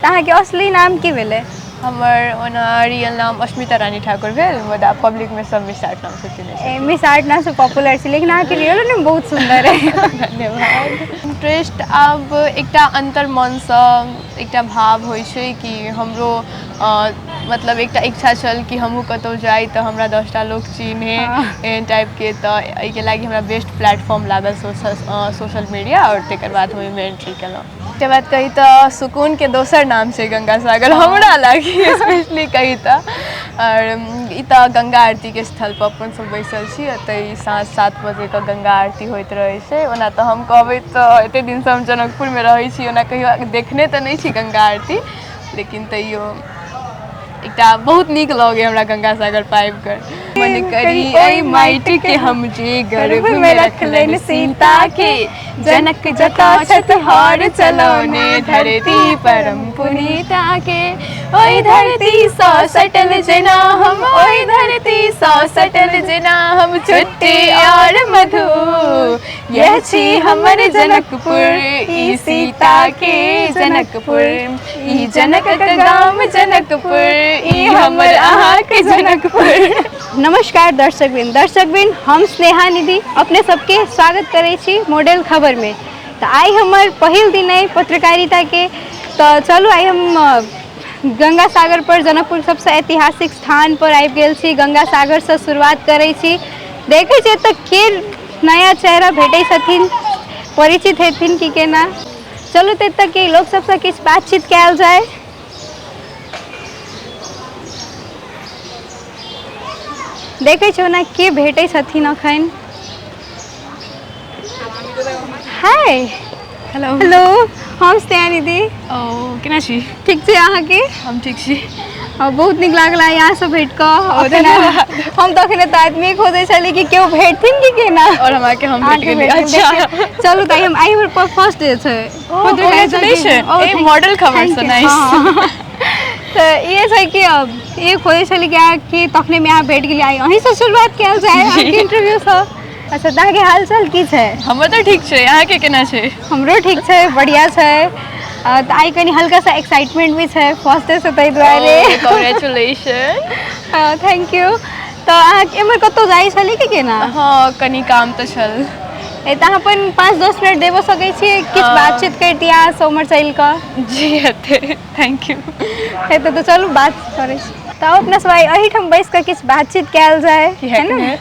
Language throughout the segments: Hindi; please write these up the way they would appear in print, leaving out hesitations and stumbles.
के असली नाम की भेले? हमर ओना रियल नाम अस्मिता रानी ठाकुर भेल, मुदा पब्लिक में सब मिस आर्ट नाम से चिन्है छै। मिस आर्ट नाम से पॉपुलर छै, लेकिन के रियल नेम बहुत सुंदर है। धन्यवाद। इंटरेस्ट आब एकटा अंतर मन से एकटा भाव होइ छै कि हमरो मतलब एकटा इच्छा छल कि हमहूँ कतौ जाई तो हमरा 10टा लोग चिन्हे एहन टाइप के, तो एहिके लागि हमरा बेस्ट प्लेटफॉर्म लागल सोशल मीडिया, और तकर बाद हम एहिमे एंट्री केलहुँ। के बाद कही तो सुकून के दोसर नाम छै गंगा सागर, हमरा लागी स्पेशली कही तो। और इतना गंगा आरती के स्थल पर अपन सब बैसल छी, एतय साँझ 7 बजे के गंगा आरती होइत रहे छै। ओना तो हम कहबै तो एते दिन से हम जनकपुर में रहे छी, ओना कहियो देखने तो नहीं छी गंगा आरती, लेकिन तैयो एकटा बहुत नीक लगे हमरा गंगा सागर पाइब कर। मन करी ऐ माटी के हम जे गर्भ में रखलन सीता के, जनक जटा छतहार चलौने धरती परम पुनीता के। ओई धरती सौ सटल जना हम, ओई धरती सौ सटल जना हम, छुट्टी और मधु यह छी हमर जनकपुर, ई सीता के जनकपुर, ई जनक का गाम जनकपुर, ई हमर अहाँ के जनकपुर। नमस्कार दर्शकबिन, हम स्नेहा निधि अपने सबके स्वागत करे छी मॉडल खबर में। तो आई हमार पहिल दिन है पत्रकारिता के, तो चलू आई हम गंगा सागर पर जनकपुर सबसे ऐतिहासिक स्थान पर आबि गेल छी। गंगा सागर से शुरुआत करे छी। देखे छी तो के नया चेहरा भेटे छथिन, परिचित हेथिन कि केना। चलू ते तक के लोग सबसे किछ बातचीत कैल जाए। देखे छो ना के भेटे छथिन अखन। हाय हेलो हेलो, हम स्नेहा निधि। ओ केना छी? ठीक छै, अहाँ के? हम ठीक छी। बहुत निक लागला यहाँ से भेट कर। हम तो अखने तो आदमी खोजे छली कि केओ भेटथिन कि केना, और हमरा के हम भेट गेली। अच्छा चलू त हम आई पर फर्स्ट डे छै कांग्रेचुलेशन, ए मॉडल खबर से नाइस। तो ये छै कि अब ये खोजे छली कि तखने में यहाँ भेट गेली। आई अहीं से शुरुआत कैल जाए अहाँके इंटरव्यू से। अच्छा, ता के हालचाल की छै? हमर तो ठीक छै, अहाँ के केना छै? हमरो ठीक छै, बढ़िया छै। तो आई कनी हल्का सा एक्साइटमेंट भी है फर्स्ट डे से, तै दुआरे कांग्रेचुलेशन। Thank you. तो अहाँ एमर कतौ जाई छली कि केना? हाँ, कनी काम तो छल। एता अपन 5-10 मिनट देबो सकै छी, किछ बातचीत करती आ सोमर चल का? जी हते, थैंक यू। हेते तो चलू बात करै छी। तो अपना सब एही ठम बैस के किछ बातचीत कैल जाए, है ना?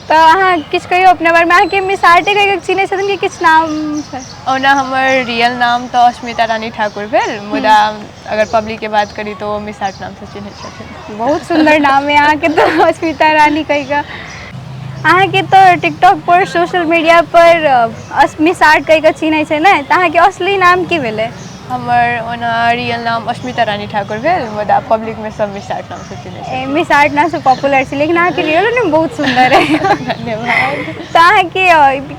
तो अहाँ किछ कहियो अपने बारे में। अहाँ के मिस आर्ट के चिन्है छथिन कि किछ नाम छै? ओना हमर रियल नाम तो अस्मिता रानी ठाकुर भेल, मुदा अगर पब्लिक के बात करी तो मिस आर्ट नाम से चिन्है छथिन। बहुत सुंदर नाम है अहाँ के तो, अस्मिता रानी कहि का। अहाँ के तो टिकटॉक पर, सोशल मीडिया पर मिस आर्ट कहि का चिन्है छै नै? त अहाँ के असली नाम की भेले? हमर ओना रियल नाम अस्मिता रानी ठाकुर भेल, मुदा पब्लिक में सब मिस आर्ट नाम से चिन्है छै। मिस आर्ट नाम से पॉपुलर छै, लेकिन के रियल नेम बहुत सुंदर है। धन्यवाद। तो के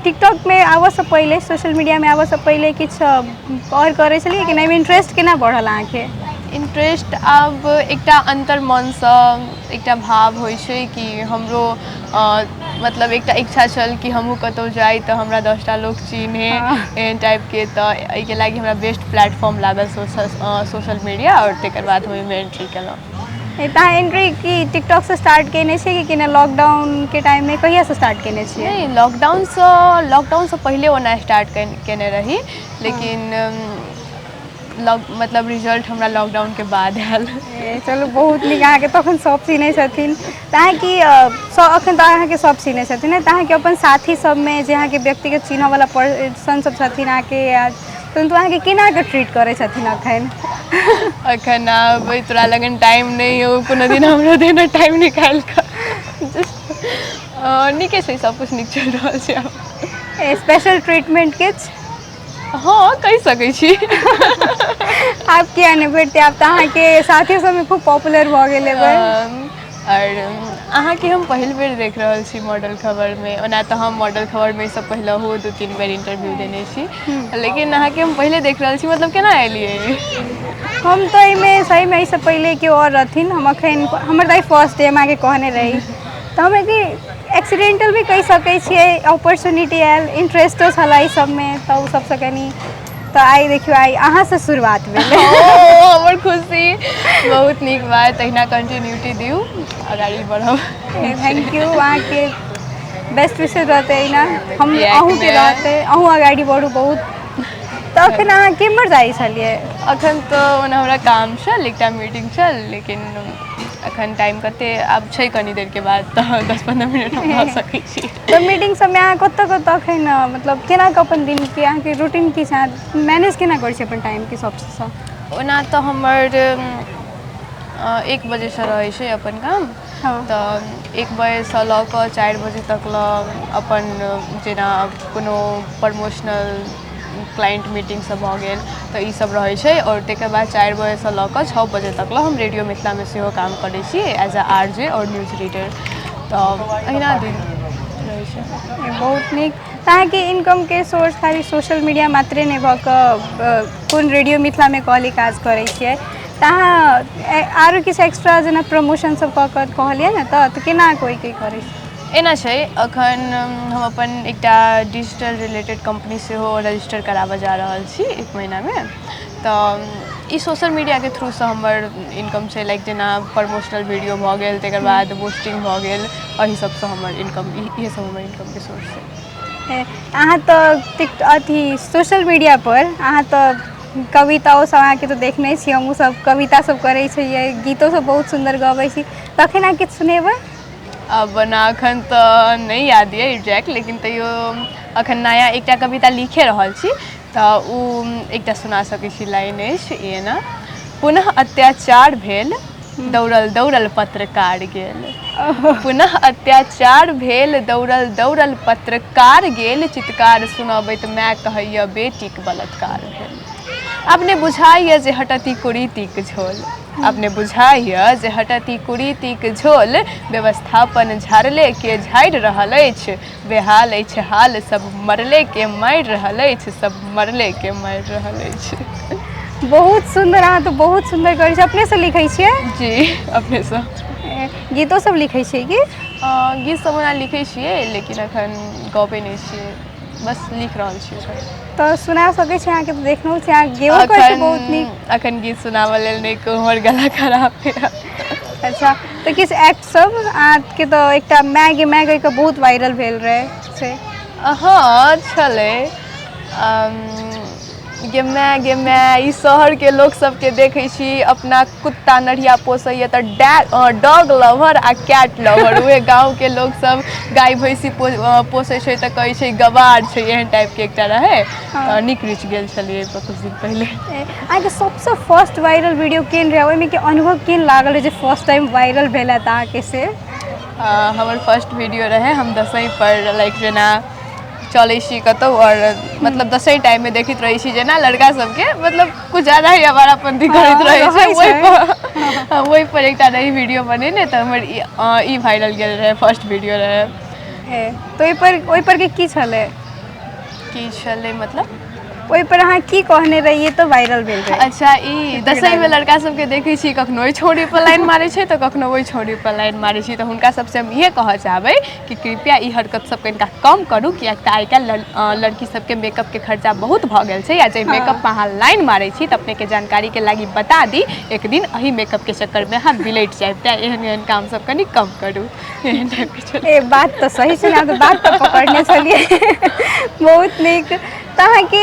टिकटॉक में आवे से पहले, सोशल मीडिया में आवे से पहले किछ और करे छलिए कि नहीं? इंटरेस्ट केना बढ़ल अहाँ के? इंटरेस्ट आब एकटा अंतर मन से एकटा भाव होइ छै कि हमरो मतलब एकटा इच्छा छल कि हमहूँ कतौ जाई तो हमरा 10टा लोग चिन्हे एहन टाइप के, तो एहिके लागि हमरा बेस्ट प्लेटफॉर्म लागल सोशल मीडिया, और तकर बाद हम एहिमे एंट्री केलहुँ। तहाँ एंट्री की टिकटॉक से स्टार्ट केने छी कि लॉकडाउन के टाइम में? कहिया से स्टार्ट केने छी? नहीं, लॉकडाउन से पहले ओना स्टार्ट केने रही, लेकिन मतलब रिजल्ट हमरा लॉकडाउन के बाद आयल। चलो बहुत निक। अहाँ के तखन सब चिन्है छथिन। तहाँ की अखन तो अहाँ के सब चिन्है छथिन ने? तहाँ के अपन साथी सब में जे अहाँ के व्यक्तिगत चिन्ह वाला पर्सन सब छथिन अहाँ के, परंतु अहाँ के केना के ट्रीट करे छथिन अखन? अखन अब तोरा लगन टाइम नहीं हो, कोनो दिन हमरो देना टाइम निकाल कर। नीके छै, सब कुछ नीक चल रहल छै। अब स्पेशल ट्रीटमेंट किछ? हाँ, कहि सकै छी। आप किया नहीं भेटते? आप तो अहाँ के साथियों सब में खूब पॉपुलर भ गेल हेबै। और अहाँ के हम पहिल बेर देख रहल छी मॉडल खबर में। ओना तो हम मॉडल खबर में सब पहले हो 2-3 बेर इंटरव्यू देने छी, लेकिन अहाँ के हम पहले देख रहल छी, मतलब केना एलिए? हम तो इमे सही में इससे पहले के और रहथिन। हम अखन हमर दाई फर्स्ट डे में के कहने रही, तो हम कि एक्सीडेंटल भी कहि सकै छियै, अपॉर्चुनिटी आयल, इंटरेस्टो छला ई सब में, तो सब से कनी तो आई देखियो आई अहाँ से शुरुआत भेल हमर खुशी बहुत नीक बात तहिना कंटिन्यूटी दियौ आगाड़ी बढ़ब थैंक यू वहाँ के बेस्ट विशेष रहते ना हम किएक अहूँ के ने? रहते अहूँ आगाड़ी बढ़ू बहुत तो अखन अहाँ केम्हर जाइ छलिए अखन तो ओना हमरा काम छल एकटा मीटिंग छल लेकिन अखन टाइम कते आब छै कनी देर के बाद तो 10-15 मिनट हम रह सकै छी तो मीटिंग सब में अहाँ कतऽ अखन मतलब केना के अपन दिन के अहाँ के रूटीन की साथ मैनेज केना करै छी अपन टाइम के सबसे ओना तो हमर 1 बजे से रहै छै अपन काम हाँ तो 1 बजे से लऽ कऽ 4 बजे तक अपन जेना कोनो प्रमोशनल क्लाइंट मीटिंग सब भऽ गेल तो ई सब रहै छै और तेकर बाद 4 बजे से लऽ कऽ 6 बजे तक हम रेडियो मिथिला में सेहो काम करै छी एज अ आरजे और न्यूज रीडर तो अहिना दिन रहै छै बहुत नीक अहाँके इनकम के सोर्स खाली सोशल मीडिया मात्रे नहि भऽ कऽ कोन रेडियो मिथिला में कहली काज करै छियै अहाँ आरो किछु एक्स्ट्रा जेना प्रमोशन सब कऽ कऽ कहलियै ने तऽ केना कोई करै छी एना छै अखन हम अपन एकटा डिजिटल रिलेटेड कंपनी सेहो रजिस्टर कराबऽ जा रहल छी 1 महीना में तो ई सोशल मीडिया के थ्रू से हमर इनकम छै लाइक जेना प्रमोशनल वीडियो भऽ गेल तेकर बाद पोस्टिंग भऽ गेल एहि सबसँ हमर इनकम इहे सब हमर इनकम के सोर्स छै अहाँ तऽ अथी सोशल मीडिया पर अहाँ तऽ कविताओं सब अहाँके तो देखने छी हमहूँ सब कविता सब करै छियै गीतो सब बहुत सुंदर गबै छी तखन अहाँ किछु सुनेबै अब ना अखन तऽ नहीं याद है एग्जैक्ट लेकिन तैयो अखन नया एकटा कविता लिखे रहल छी तऽ उ एकटा सुना सकै छी लाइन अछि एना पुनः अत्याचार भेल दौड़ल दौड़ल पत्रकार गेल पुनः अत्याचार भेल दौड़ल दौड़ल पत्रकार गेल चित्कार सुनबैत माय कहैया बेटीक बलात्कार भेल अपने बुझाइए जे हटती कुरीतिक झोल अपने बुझाइए जे हटती कुरीतिक झोल व्यवस्थापन झाड़ले के झाड़ि रहल अछि बेहाल अछि हाल सब मरले के मारि रहल अछि सब मरले के मारि रहल अछि बहुत सुंदर अहाँ तो बहुत सुंदर करै छी अपने से लिखै छियै जी अपने से गीतो सब लिखै छियै कि गीत सब ओना लिखै छियै लेकिन अखन गबै नहि छियै बस लिख रहल छियै तो सुना सकै छी अहाँके तो देखलहुँ छी अहाँ गेबो करै छी बहुत नीक अखन गीत सुनाबऽ लेल नहि कहू हमर गला खराब है अच्छा तो किछु एक्ट सब अहाँके तो एकटा मैग मैग के बहुत वायरल भेल रहे से हाँ छलै गे माय ई शहर के लोग सबके देखै छी अपना कुत्ता नढ़िया पोसैया तऽ डॉग लवर आ कैट लवर उहे गाँव के लोग सब गाय भैंसी पोसै छै तऽ कहै छै गवार छै एहन टाइप के एकटा रहै नीक रिच गेल छलियै कुछ दिन पहले अहाँके सबसे फर्स्ट वायरल वीडियो केहन रहै ओहिमे के अनुभव केहन लागल रहे जे फर्स्ट टाइम वायरल भेल है अहाँके से हमर फर्स्ट वीडियो रहे हम 10वीं पर लाइक जेना चलै छी कतौ और मतलब 10वीं टाइम में देखित रही छी जेना लड़का सबके मतलब कुछ ज्यादा ही अवारापंथी करैत रहे छै वही पर एकटा नई वीडियो बनेने तऽ हमर ई वायरल गेल रहे फर्स्ट वीडियो रहे तो ओहि पर के की छले मतलब ओहि पर अहाँ की कहने रहिए तो वायरल भेल रहे अच्छा ई 10वीं में लड़का सबके देखै छी कखनो ओहि छोड़ी पर लाइन मारै छै तऽ कखनो ओहि छोड़ी पर लाइन मारै छी तऽ हुनका सबसे हम इहे कहऽ चाहबै कि कृपया ई हरकत सब कनिका कम करू कियाक तऽ आइ काल्हि लड़की सबके मेकअप के खर्चा बहुत भऽ गेल छै या जे मेकअप पर अहाँ लाइन मारै छी तऽ अपने के जानकारी के लागी बता दी एक दिन एही मेकअप के चक्कर में अहाँ बिलैट जायब तेँ एहन काम सब कनी कम करू एहन टाइप के बात तो सही छै ना तो बात तो पकड़ने छलिए बहुत नीक तऽ अहाँके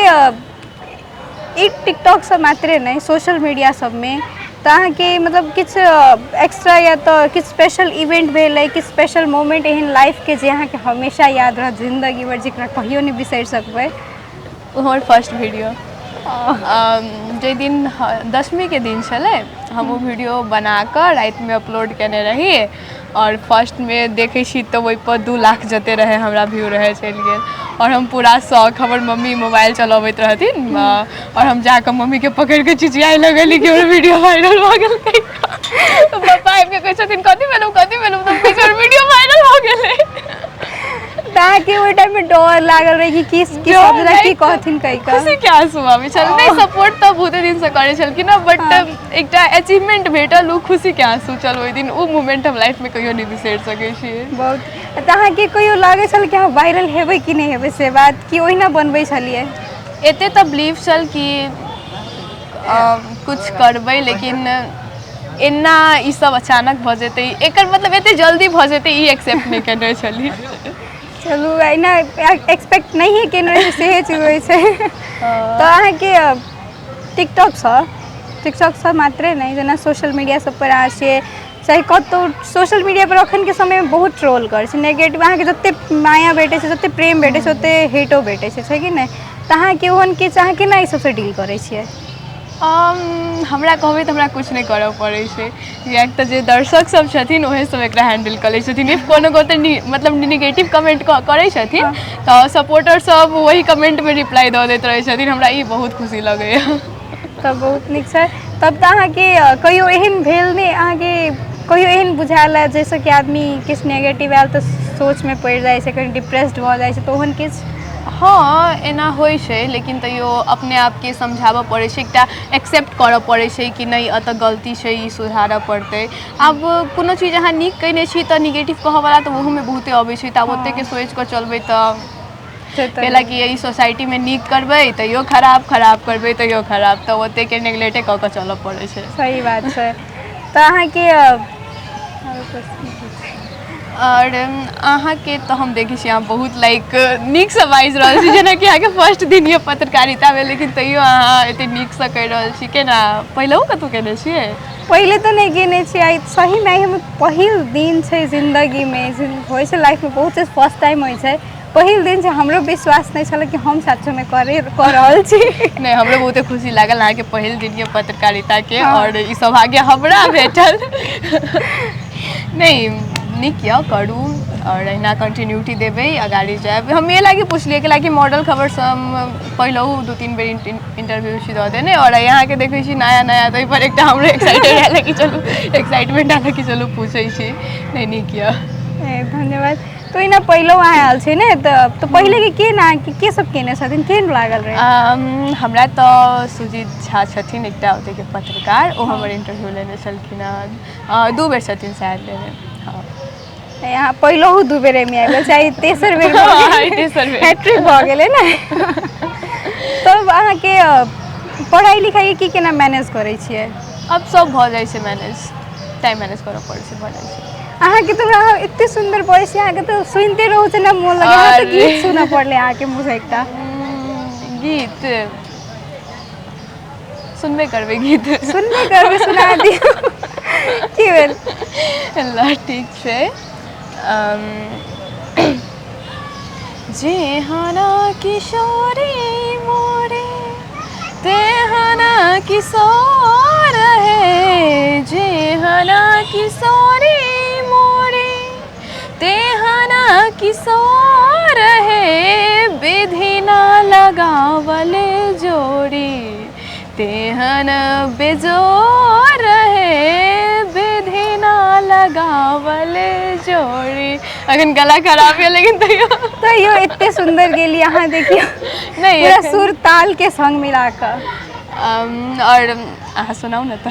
ई टिकटॉक सब मात्रे नहीं सोशल मीडिया सब में तो अहाँके मतलब किछु एक्स्ट्रा या तो किछु स्पेशल इवेंट भेल है किछु स्पेशल मोमेंट एहन लाइफ के जे अहाँके हमेशा याद रहत जिंदगी भर जेकरा कहियो नहीं बिसरि सकबै हमर फर्स्ट वीडियो जे दिन 10वीं के दिन छलै हम वो वीडियो बना कर रात में अपलोड केने रही और फर्स्ट में देखै छी तऽ ओहि पर 2 लाख जते रहे हमरा व्यू रहे चलि गेल और हम पूरा शौक हमर मम्मी मोबाइल चलबैत रहथिन और हम जाकर मम्मी के पकड़ के चिचियाए लगली कि हमर वीडियो वायरल भऽ गेल तो पापा आबि के कहै छथिन कथी भेलौ तऽ वीडियो वायरल भऽ गेलै ताकि ओहि टाइम में डर लागल रहे कि की कहथिन कहि कऽ खुशी के आंसू आबै छल नहीं सपोर्ट तऽ बहुते दिन से करै छलखिन बट एकटा अचीवमेंट भेटल उ खुशी के आंसू चल ओहि दिन उ मोमेंट हम लाइफ में कहियो नहीं बिसरि सकै छियै बहुत तऽ अहाँके कहियो लागै छल कि अहाँ वायरल हेबै कि नहीं हेबै से बात कि ओहिना बनबै छलिए एते तऽ बिलीव छल कि कुछ करबै, लेकिन एना ई सब अचानक भऽ जेतै, एकर मतलब एते जल्दी भऽ जेतै ई एक्सेप्ट नहीं करने छली। चलू एना एक्सपेक्ट नहीं केने से चीज होइ छै। तो अहाँके टिकटॉक से मात्रे नहीं, जेना सोशल मीडिया सब पर अहाँ छियै, चाहे कतौ सोशल मीडिया पर अखन के समय में बहुत ट्रोल कर छै, नेगेटिव अहाँके जते माया भेटै छै, जते प्रेम भेटै छै, ओते हेटो भेटै छै कि नहीं? तऽ अहाँके ओहन के चाहे केना ई सबसे डील करै छियै? हमरा कहबै तऽ हमरा कुछ नहीं करऽ पड़ै छै, किएक तऽ जे दर्शक सब छथिन ओहे सब एकरा हैंडल करै छथिन। इफ कोनो गोटे मतलब निगेटिव कमेंट करै छथिन तऽ सपोर्टर सब वही कमेंट में रिप्लाई दऽ दैत रहै छथिन, हमरा ई बहुत खुशी लगैए। तब बहुत नीक छै। तब तऽ अहाँके कहियो एहन भेल नहीं, अहाँके कहियो एहन बुझायल है जैसे कि आदमी किछु नेगेटिव आयल तऽ सोच में पड़ि जाइ छै, कहीं डिप्रेस्ड भऽ जाइ छै, तऽ ओहन किछु? हाँ एना होइ छै, लेकिन तैयो अपने आपके समझाबऽ पड़ै छै, एकटा एक्सेप्ट करऽ पड़ै छै कि नहीं एतऽ गलती छै, ई सुधारऽ पड़तै। आब कोनो चीज अहाँ नीक कयने छी तऽ निगेटिव कहऽवला तऽ ओहोमे बहुते अबै छै, तऽ आब ओतेक सोचि कऽ चलबै तऽ कैलाकि ई सोसाइटी में नीक करबै तैयो खराब, खराब करबै तैयो खराब, तऽ ओतेक नेग्लेक्टे कऽ कऽ चलऽ पड़ै छै। सही बात छै। तऽ अहाँके और अहाँके तऽ हम देखै छी अहाँ बहुत लाइक नीकसँ बाजि रहल छी, जेनाकि अहाँके फर्स्ट दिन यऽ पत्रकारिता में, लेकिन तैयो अहाँ एते नीकसँ कहि रहल छी, केना? पहिलहु कतहु केने छियै? पहले तो नहीं केने छियै, सही में हम पहिल दिन छै जिंदगी में, होइ छै लाइफ में बहुत चीज फर्स्ट टाइम होइ छै। पहिल दिन छै, हमरो विश्वास नहीं छल कि हम सच में कऽ रहल छी। नहीं हमरो बहुते खुशी लागल अहाँके पहिल दिन यऽ पत्रकारिता के, और ई सौभाग्य हमरा भेटल। नहीं नीक यऽ, करू और अहिना कंटिन्यूटी देबै, आगाड़ी जायब। हम ये लागी पुछलियै कि मॉडल खबर से हम पहिलहु 2-3 बेर इंटरव्यू छी दऽ देने, और अहाँके देखै छी नया नया, तऽ पर एकटा हमरो एक्साइटेड आयल कि चलू एक्साइटमेंट आयल कि चलू पूछै छी। नहीं नीक यऽ। धन्यवाद। तो इना पहिलो अहाँ आयल छै ने, तऽ पहिले के सब केने छथिन, केहन लागल रहे? हमरा तऽ सुजीत झा छथिन एकटा ओतयके पत्रकार, ओ हमर इंटरव्यू लेने छलखिन हँ, 2 बेर छथिन शायद लेने। हाँ यहाँ पहिलहु 2 बेर में आबि, चाहे तेसर बेर हैट्रिक भऽ गेलै ने। तब अहाँके पढ़ाई लिखाई की केना मैनेज करै छियै? अब सब भऽ जाइ छै मैनेज, टाइम मैनेज करऽ पड़ै छै, भऽ जाइ छै। अहाँके तो एते सुंदर वॉइस, अहाँके तो सुनते रहू जेना मोन लगे। अहाँ तो गीत सुनऽ पड़ले अहाँके मुँह से एकटा। गीत सुनबे करबै, गीत सुनबे करबै, सुना दियौ की भेल? ला ठीक छै। जेहना किशोरी मोरे तेहना किशोर है, जेहना किशोरी मोरे तेहना किशोर है, विधि ना लगावल जोड़ी तेहन बेजोर है, विधि ना लगावल जोड़ी। अखन गला खराब है, लेकिन तैयो इतने सुंदर गेली अहाँ, देखियो नहीं पूरा सुर ताल के संग मिला कर। और अहाँ सुनाऊ ना तो।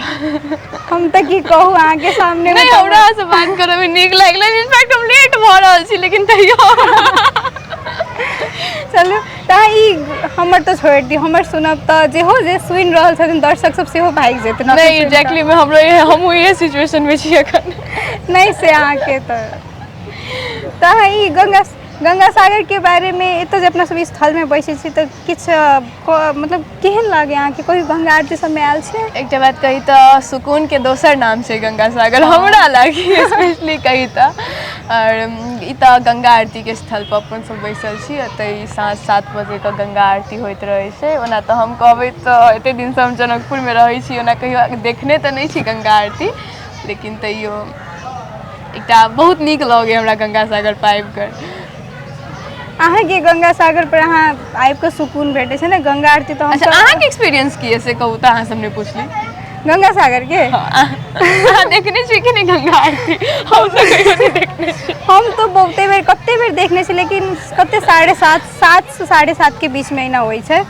हम तो की कहूँ अहाँ के सामने में? नहीं हमरा से बात करे में नीक लागल, इनफैक्ट हम लेट भऽ रहल छी, लेकिन तैयो चलू तऽ हमर तो छोड़ दी, हमर सुनब तऽ जे सुनि रहल छथिन दर्शक सब सेहो भागि जेतै। नहीं एग्जैक्टली में हमहूँ इहे सिचुएशन में छी अखन। नहीं से अहाँके तऽ ई गंगा सागर के बारे में, एतऽ जे अपना सब स्थल में बैसे छी तऽ किछु मतलब केहन लागे अहाँके? कोई गंगा आरती सब में आयल छै? एकटा बात कही तऽ सुकून के दोसर नाम छै गंगा सागर, हमरा लागी स्पेशली कही तऽ। और ई तऽ गंगा आरती के स्थल पर अपन सब बैसल छी, एतय साँझ 7 बजे के गंगा आरती होइत रहै छै। ओना तऽ हम कहबै तऽ एते दिन से हम जनकपुर में रहै छी, ओना कहियो देखने तऽ नहीं छी गंगा आरती, लेकिन तैयो एकटा बहुत नीक लगे हमरा गंगा सागर पर आबि कर। अहाँके गंगा सागर पर अहाँ आबि कऽ सुकून भेटै छै ने। गंगा आरती तो अच्छा अहाँके एक्सपीरियंस की है से कहू तऽ? अहाँ सबने पूछली गंगा सागर के। अहाँ देखने छी कि नहीं गंगा आरती? हम तो कहियो नहीं देखने छी। हम तो बहुते बेर कते बेर देखने छी, लेकिन कते 7:30 से 7:30 के बीच में एना होइ छै।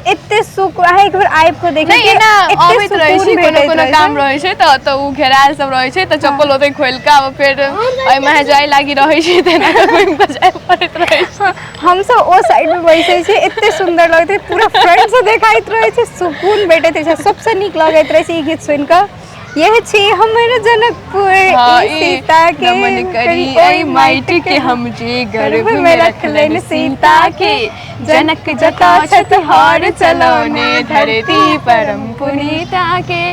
एते सुख अहाँ एक बेर आबि के देखिए नहीं ना अबैत रहै छी कोनो काम रहै छै त उ घेरायल सब रहै छै त चप्पल ओतै खोल के अब फेर ओइ में जाय लागी रहै छै तेना घुम के जाय पड़ैत रहै छै। हम सब ओ साइड में बैठे छी, एते सुंदर लगैत है, पूरा फ्रंट से देखाइत रहै छै, सुकून भेटैत छै, सबसे नीक लगैत रहै छै ई गीत सुनि के। यह छी हमर जनकपुर ई सीता के नमन करी ऐ माइट के हम जे गर्भ में रखलन सीता के, जनक जटा छतहार चलौने धरती परम पुनीता के।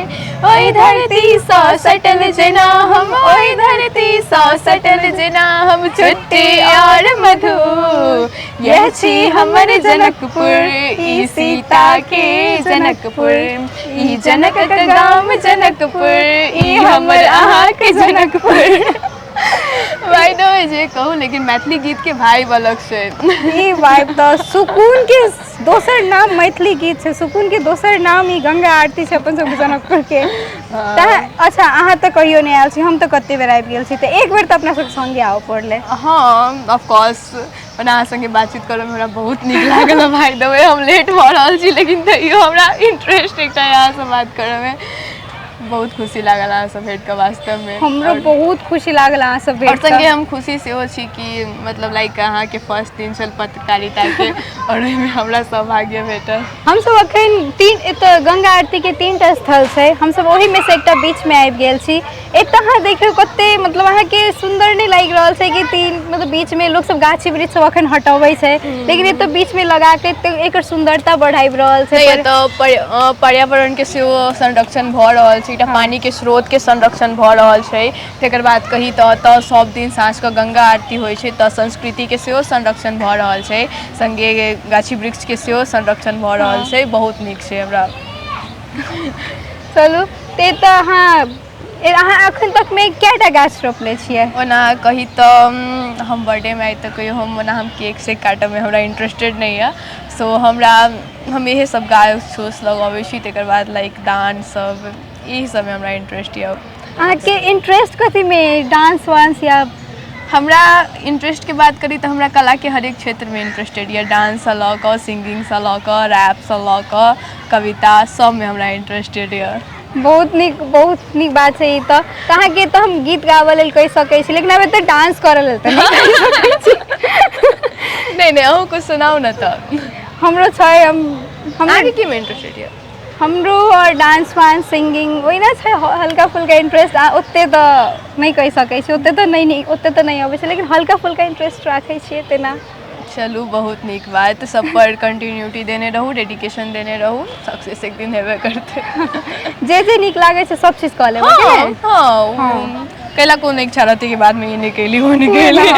ओई धरती सा सटल जना हम, ओई धरती सा सटल जना हम, छुट्टी और मधु यह छी हमर जनकपुर ई सीता के जनकपुर, ई जनक का गाम जनकपुर ई हमर अहाँ के जनकपुर। भाई दो जे कहूँ लेकिन मैथिली गीत के भाई अलग से ई वाइब तो सुकून के दोसर नाम मैथिली गीत छै, सुकून के दोसर नाम ई गंगा आरती छै अपन सब जनकपुर के। अच्छा अहाँ तो कहियो नहीं आयल छी, हम तो कते बेर आबि गेल छी, तो एक बेर तो अपना सब संगे आओ पड़ले। हाँ ऑफ कोर्स अहाँ संगे बातचीत करे में हमरा बहुत नीक लागल भाई दो, हम लेट भ रहल छी लेकिन तैयो हमरा इंटरेस्ट एकटा यहाँ से बात करे में बहुत खुशी लागल अहाँ सब भेट के वास्तव में। हमरो बहुत खुशी लागल अहाँ सब भेट और संगे हम खुशी सेहो छी कि मतलब लाइक अहाँ के फर्स्ट दिन छल पत्रकारिता के और ओहिमे हमरा सौभाग्य भेटल। हम सब अखन गंगा आरती के 3टा स्थल छै, हम सब ओही में से एकटा बीच में आबि गेल छी। एतऽ अहाँ देखियो कते मतलब अहाँ के सुंदर नहीं लागि रहल छै कि तीन मतलब बीच में लोग सब गाछी वृक्ष सब अखन हटाबै छै, लेकिन एतऽ बीच में लगा के एकर सुंदरता बढ़ाबि रहल छै। एतऽ पर्यावरण के सेहो संरक्षण भ रहल छै, पानी के स्रोत के संरक्षण भ रहल छै। तकर बाद कही तो एतऽ सब दिन साँझ के गंगा आरती होइ छै, तऽ संस्कृति के सेहो संरक्षण भ रहल छै, संगे गाछी वृक्ष के सेहो संरक्षण भ रहल छै, बहुत नीक छै हमरा। चलू ते तऽ अहाँ अखन तक में कएटा गाछ रोपले छियै? ओना कही तऽ हम बर्थडे में आइ तक कहियो हम केक से काटऽ में हमरा इंटरेस्टेड नहीं है, सो हम इहे सब गाछ उछ लगाबै छी। तकर बाद लाइक डांस सब यही सब में हमरा इंटरेस्ट है। अहाँ के इंटरेस्ट कथी में, डांस वांस या? हमरा इंटरेस्ट के बात करी तो हमरा कला के हर एक क्षेत्र में इंटरेस्टेड है, डांस से लऽ कऽ सिंगिंग से लऽ कऽ रैप से लऽ कऽ कविता सब में हमरा इंटरेस्टेड है। बहुत नीक बात है। तो अहाँ के तो हम गीत गावे लेल कहि सकै छी, लेकिन अब तो डांस करे लेल तो नहीं कहि सकै छी। नहीं अहूँ कुछ सुनाओ ना तो। हमरो छै, हमरा की में इंटरेस्टेड है? हमरो और डांस वांस सिंगिंग वही ना छै, हल्का फुल्का इंटरेस्ट ओते तो नहीं कहि सकै छी, ओते तो नहीं अबै छै, लेकिन हल्का फुल्का इंटरेस्ट राखै छियै तेना। चलू बहुत नीक बात, सब पर कंटिन्यूटी देने रहू, डेडिकेशन देने रहू, सक्सेस एक दिन हेबे करते। जे नीक लागे छै सब चीज कऽ लेबै। हाँ कैला कोन इच्छा रहती कि बाद में ये निकली वो निकली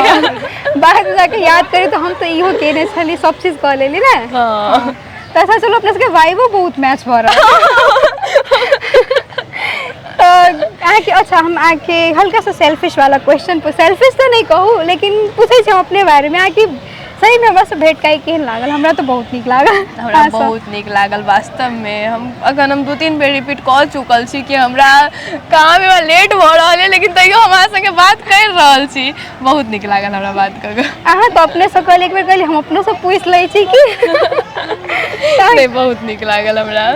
बाद में जाके याद करी तो हम तो इहो केने छली, सब चीज कऽ लेली ना। हाँ तो अच्छा चलो अपने सबके वाइबो बहुत मैच भ रहा तो अच्छा हम आके हल्का सा सेल्फिश वाला क्वेश्चन सेल्फिश तो नहीं कहूँ, लेकिन पूछे छी हम अपने बारे में आके सही में हमरा से भेट के केहन लागल? हमरा तो बहुत नीक लागल। हमरा बहुत नीक लागल वास्तव में। हम 2-3 बेर रिपीट कऽ चुकल छी कि हमरा काम में लेट भ रहल है, लेकिन तैयो हमरा संगे बात कर रहल छी, बहुत नीक लागल हमरा बात कर के। अहाँ तो अपने से कहली, एक बेर कहली हम अपनों से पूछ लै छी कि नहीं बहुत नीक लागल हमरा।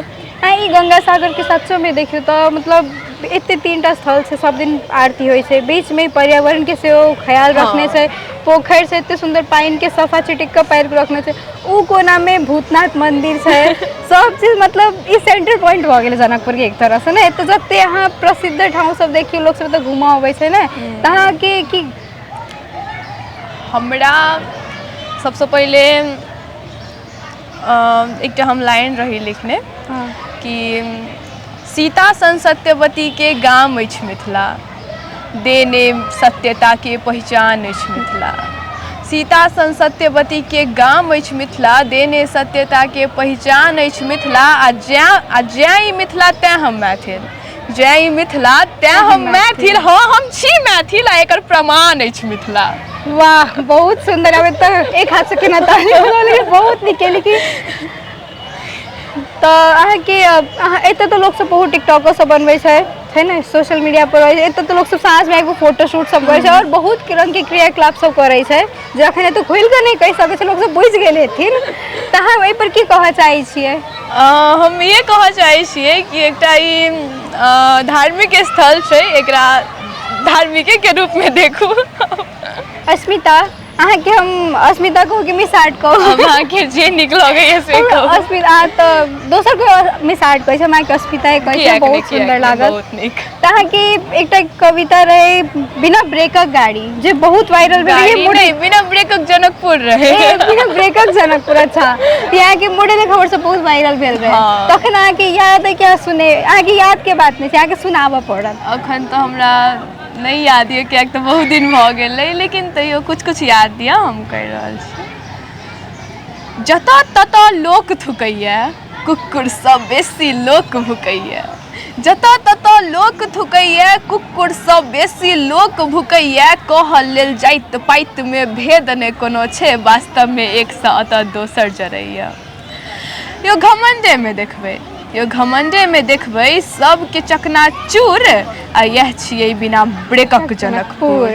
ई गंगा सागर के सच्चो में देखियो तो मतलब एते 3टा स्थल से सब दिन आरती होइ छै, बीच में पर्यावरण के सेहो ख्याल रखने छै, पोखर से एते सुंदर पानी के सफा चिटिक के पैर रखने छै, उ कोना में भूतनाथ मंदिर छै, सब चीज मतलब ई सेंटर पॉइंट भ गेलै जनकपुर के एक तरह से ना। एते जते अहाँ प्रसिद्ध ठाव सब देखियो, लोग सब तो घूमा अबै छै ना, तहाँ के की हमरा सबसे पहले एकटा हम लाइन रही लिखने कि सीता सन सत्यवती के गाम अछि मिथिला, देने सत्यता के पहचान अछि मिथिला। सीता सन सत्यवती के गाम अछि मिथिला, देने सत्यता के पहचान अछि मिथिला। आ जय मिथिला तैं हम मैथिल, जय मिथिला तैं हम मैथिल, हाँ हम छी मैथिल आ एकर प्रमाण अछि मिथिला। वाह बहुत सुंदर। अब तो एक हाथ से केना ताली लेकिन बहुत निकली कि तो अहाँ के एते तो लोग सब बहुत टिकटॉको सब बनबै छै, छै ने सोशल मीडिया पर एतऽ तऽ लोग सब साँझ में एगो फोटो शूट सब करे छै और बहुत रंग के क्रियाकलाप सब करे छै जे अखन तो खोल के नहीं कह सकै छै, लोग सब बुझि गेल हेथिन। तऽ अहाँ ओहि पर की कहऽ चाहै छियै? हम ये कहऽ चाहै छियै कि एकटा ई धार्मिक स्थल छै, एकरा धार्मिके के रूप में देखू। अस्मिता, अहाँके हम अस्मिता कहू कि मिसार्ट कहू? अहाँके जे नीक लगैए से कहू। अस्मिता तऽ दोसर कोई मिसार्ट कहै छै, अहाँके अस्मिता कहै छै, बहुत सुंदर लागल। बहुत नीक। तऽ अहाँके एकटा कविता रहे बिना ब्रेकक गाड़ी जे बहुत वायरल भेल रहे। बिना ब्रेकक जनकपुर रहे। बिना ब्रेकक जनकपुर, अच्छा। यहाँ मोडल खबर से बहुत वायरल भेल रहे। तखन अहाँके याद है क्या? सुने अहाँके याद के बात नहीं छै, अहाँके सुनाबऽ पड़त। अखन तो हमरा नहीं याद है, कियाक तऽ बहुत दिन भऽ गेलै, लेकिन तैयो कुछ कुछ याद दिया हम कहि रहल छी। जतऽ ततऽ लोक थुकैया, कुकुर सब बेसी लोक भुकैया। जतऽ ततऽ लोक थुकैया, कुकुर सब बेसी लोक भुकैया। कहल लेल जाइत पाइत में भेद नहि कोनो छै, वास्तव में एक सा अतऽ दोसर जरैया। यो घमंडे में देखबै, यो घमंडे में देखबै सबके चकनाचूर, आ यह छियै बिना ब्रेकक जनकपुर।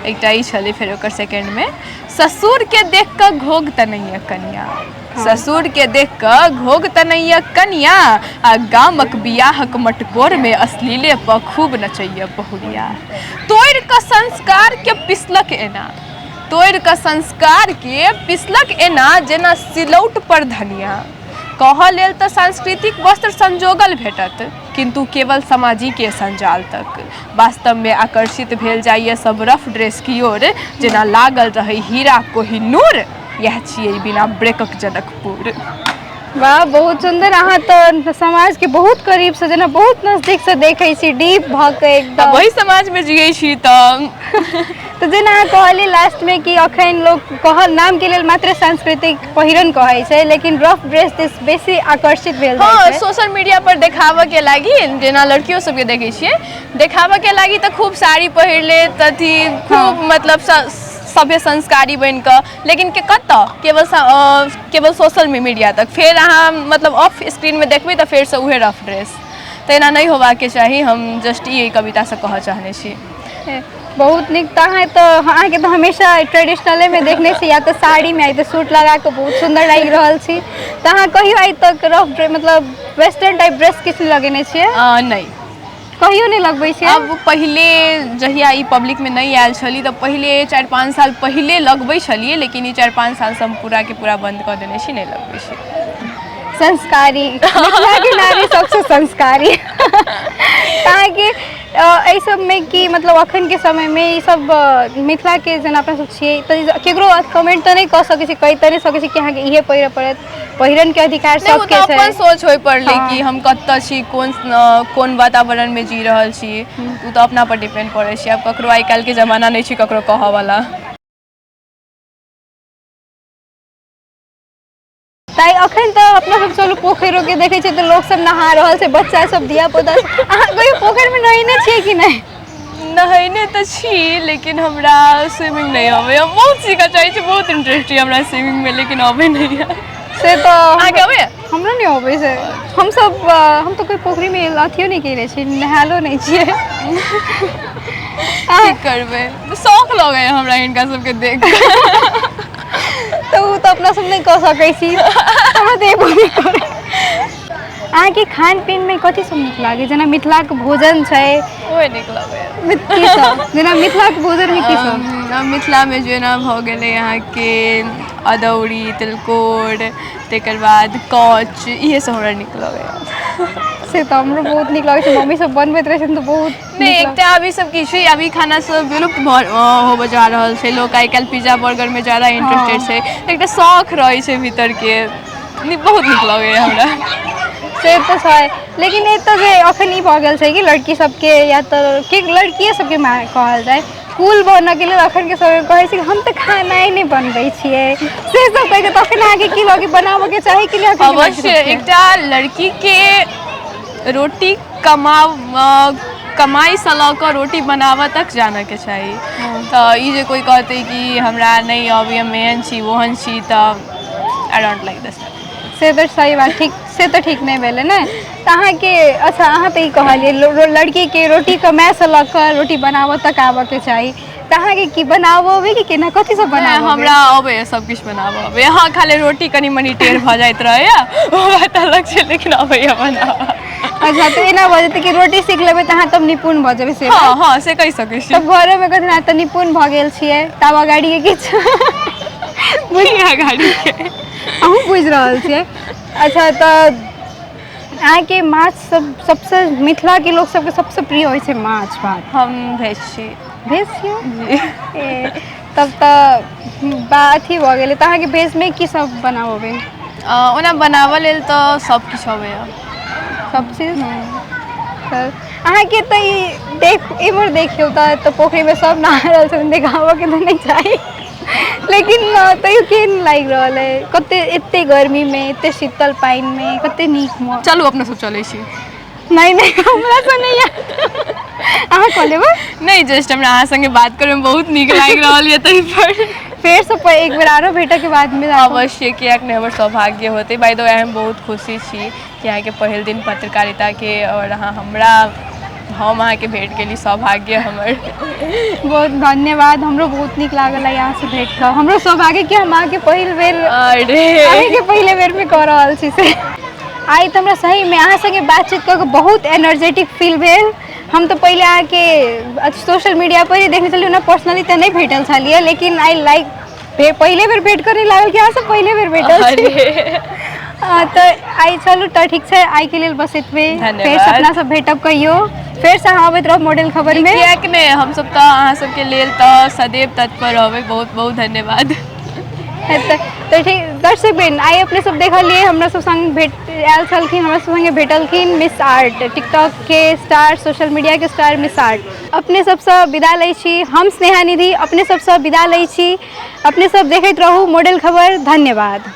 एकटा ई छलै, फेर ओकर सेकेंड में ससुर के देख कऽ घोग तनैया कनिया। ससुर के देख कऽ घोग तनैया कनिया, आ गामक बियाहक मटकोर में अश्लीले पर खूब नचैया बहुरिया। तोड़ कऽ संस्कार के पिसलक एना, तोड़ कऽ संस्कार के पिसलक एना, जेना सिलौट पर धनिया। कहऽ लेल तऽ सांस्कृतिक वस्त्र संजोगल भेटत, किंतु केवल सामाजिक संजाल तक। वास्तव में आकर्षित भेल जाइए सब रफ ड्रेस की ओर, जेना लागल रहे हीरा कोहिनूर। यह छियै बिना ब्रेकक जनकपुर। वाह, बहुत सुंदर। अहाँ तो समाज के बहुत करीब से, जेना बहुत नजदीक से देखे छी, डीप भ के एकदम। वही समाज में जियै छी तऽ तो जेना अहाँ कहली लास्ट में कि अखन लोग कहल नाम के लेल मात्र सांस्कृतिक पहिरन कहै छै, लेकिन रफ ड्रेस दिस बेसी आकर्षित भेल जाइ छै। सोशल मीडिया पर देखाबऽ के लागी, जेना लड़कियों सबके देखे छियै, देखाबऽ के लागी तऽ खूब साड़ी पहिर ले, तथी खूब मतलब सभ्य संस्कारी बन कऽ, लेकिन केवल सोशल मीडिया तक। फिर अहाँ मतलब ऑफ स्क्रीन में देखबै तऽ फेर से उहे रफ ड्रेस। तऽ एना नहीं होबाक के चाही। हम जस्ट ई कविता से कहऽ चाहने छी। बहुत निक। अहाँके तो हमेशा ट्रेडिशनले में देखने छी, या तो साड़ी में, या तो सूट लगा के बहुत सुंदर लागि रहल छी। तऽ अहाँ कहियो आइ तक रफ ड्रेस मतलब वेस्टर्न टाइप ड्रेस किछु लगेने छियै? नहीं, कहियो नहीं लगबै छियै? अब पहले जहिया ई पब्लिक में नहीं आयल छली तऽ पहले 4-5 साल पहले लगबै छलिए, लेकिन ई 4-5 साल से हम पूरा के पूरा बंद कर देने छी, नहीं लगबै छी। संस्कारी, मिथिला के नारी सबसे संस्कारी। ताकि एहि सब में कि मतलब अखन के समय में ई सब मिथिला के जेना अपना सब छियै, तऽ केकरो कमेंट तऽ नहीं कऽ सकै छी, कहि तऽ नहीं सकै छी कि अहाँके इहे पहिरऽ पड़त। पहिरन के अधिकार सबके छै। अपन सोच होय पड़लै कि हम कतऽ छी, कोन वातावरण में जी रहल छी, उ तऽ अपना पर डिपेंड पड़ै छै। अब ककरो आइ काल्हि के जमाना नहीं छै ककरो कहऽ वाला। ताई अखन तऽ अपना सब चलू पोखरो के देखे छै तऽ लोग सब नहा रहल छै, बच्चा सब धिया पुता। अहाँ कहियो पोखर में नहेने छियै कि नहीं? नहैने तऽ छी, लेकिन हमरा स्विमिंग नहीं आबै। हम बहुत सीखऽ चाहै छी, बहुत इंटरेस्ट है हमरा स्विमिंग में, लेकिन आबै नहीं है। से तो अहाँके आबै? हमरा नहीं आबै से। हम तो कोई पोखरी में अथियो नहीं केने छी, नहालो नहीं छियै। की करबै, शौक लगै हमरा हिनका सबके देख कऽ। तो वो तो अपना सब नहीं कह सकै छी, हमरा तो एबो नहीं करे। अहाँके खान पीन में कथी सब नीक लागे? जेना मिथिला के भोजन छै, ओहे नीक लगैए। की सब? जेना मिथिला के भोजन में की सब? मिथिला में जेना भऽ गेलै अहाँके अदौड़ी, तिलकोर, तकर बाद कच, इहे सब हमरा नीक लगैए। से तो हमरो बहुत नीक लागै छै, मम्मी सब बनबैत रहै छथिन तऽ बहुत नहीं। एकटा अभी सब किछु अभी खाना सब विलुप्त होबऽ जा रहल छै। लोग आइ काल्हि पिज्जा बर्गर में ज़्यादा इंटरेस्टेड छै। एकटा शौक रहै छै भीतर के, बहुत नीक लगैए हमरा। से तो छै, लेकिन एतऽ जे अखन ई भऽ गेल छै कि लड़की सबके, या तऽ लड़किए सबके कहल जाए, कूल बनऽ के लेल अखन के समय कहै छै हम तऽ खाना नहीं बनबै छियै। से सब कहि के तखन अहाँके की लगे, बनाबऽ के चाही कि नहीं? अवश्य। एकटा लड़की के रोटी कमाई से लऽ कऽ रोटी बनाबऽ तक जानऽ के चाही। तऽ ई जे कोई कहतै कि हमरा नहीं अबैए, हम एहन छी ओहन छी, तऽ आई डोंट लाइक दिस। से तो सही बात, ठीक। से से तो ठीक नहीं भेले ना। तो अहाँ के अच्छा अहाँ तो ई कहलिए लड़की के रोटी कमाए से लऽ कऽ रोटी बनाबऽ तक आबऽ के चाही। तो अहाँ के की बनाबऽ अबे कि केना कथी सब बनाबऽ? हमरा अबैया सब किछु बनाबऽ अबैया। हाँ खाली रोटी कनी मनी टेढ़ भऽ जाइत रहैया ओ बात अलग छै, लेकिन अबैया बनाबऽ। अच्छा तो एना भऽ जेतै कि रोटी सीख लेबै तऽ अहाँ तब निपुण भऽ जेबै से? हाँ हाँ से कहि सकै छी। तब घरो में कथी ना तऽ निपुण भऽ गेल छियै तब अगाड़ी के किछु बुझिया गाड़ी के अहूँ बुझि रहल छियै। अच्छा तऽ अहाँके माछ सब सबसे मिथिला के लोग सबके सबसे प्रिय होइ छै माछ भात। हम भेज छी। भेज छियै? ए तब तऽ अथी भऽ गेलै। तऽ अहाँके भेजमे की सब बनाबऽ अबै? ओना बनाबऽ लेल तऽ सब किछु अबैया। सब चीज? तऽ अहाँके तऽ ई इम्हर देखियौ तऽ पोखरिमे सब नहा रहल छथिन, देखाबऽके तऽ नहि चाही लेकिन तैयो केहन लागि रहल है? कते एते गर्मी में एते शीतल पानि में कते नीक चलू अपना सब चलै छी। नहीं नहीं हमरा से नहीं आयत। अहाँ कऽ लेबै? नहीं जस्ट हमरा अहाँ संगे बात करे में बहुत नीक लागि रहल है, ताहि पर फेर से एक बेर आरो भेटऽ के बाद में अवश्य कियाक नहीं हमर सौभाग्य होते। बाय द वे हम बहुत खुशी छी कि अहाँ के पहिल दिन पत्रकारिता के और हम अहाँ के भेंट केली, सौभाग्य हमर। बहुत धन्यवाद। हमरो बहुत नीक लागल है यहाँ से भेंट कऽ। हमरो सौभाग्य कि हम अहाँके पहिल बेर अहाँके पहले बेर में कऽ रहल छी से। आई तो हमरा सही में अहाँ संगे बातचीत कऽ के बहुत एनर्जेटिक फील भेल। हम तो पहले आके सोशल मीडिया पर ही देखने छलियै ना, पर्सनली तो नहीं भेटल छलियै, लेकिन आई लाइक पहले बेर भेंट करे लागल कि अहाँ से पहले बेर भेटल छी। तो आई चलू तो ठीक है, आई के लिए बस इतने। फिर से अपना सब भेटब कहियो, फिर से अहाँ अबैत रहब मॉडल खबर में। कियाक नहीं, हम सब तो अहाँ सबके लेल तो सदैव तत्पर रहबै। बहुत बहुत धन्यवाद। तो ठीक दर्शक बहन आई अपने सब देखलिए हमरा सब संग भेट आयल छलखिन, हमरा सब संगे भेटलखिन मिस आर्ट, टिकटॉक के स्टार, सोशल मीडिया के स्टार मिस आर्ट। अपने सबसे विदा लै छी हम स्नेहा निधि, अपने सबसे विदा लै छी। अपने सब देखैत रहू मॉडल खबर। धन्यवाद।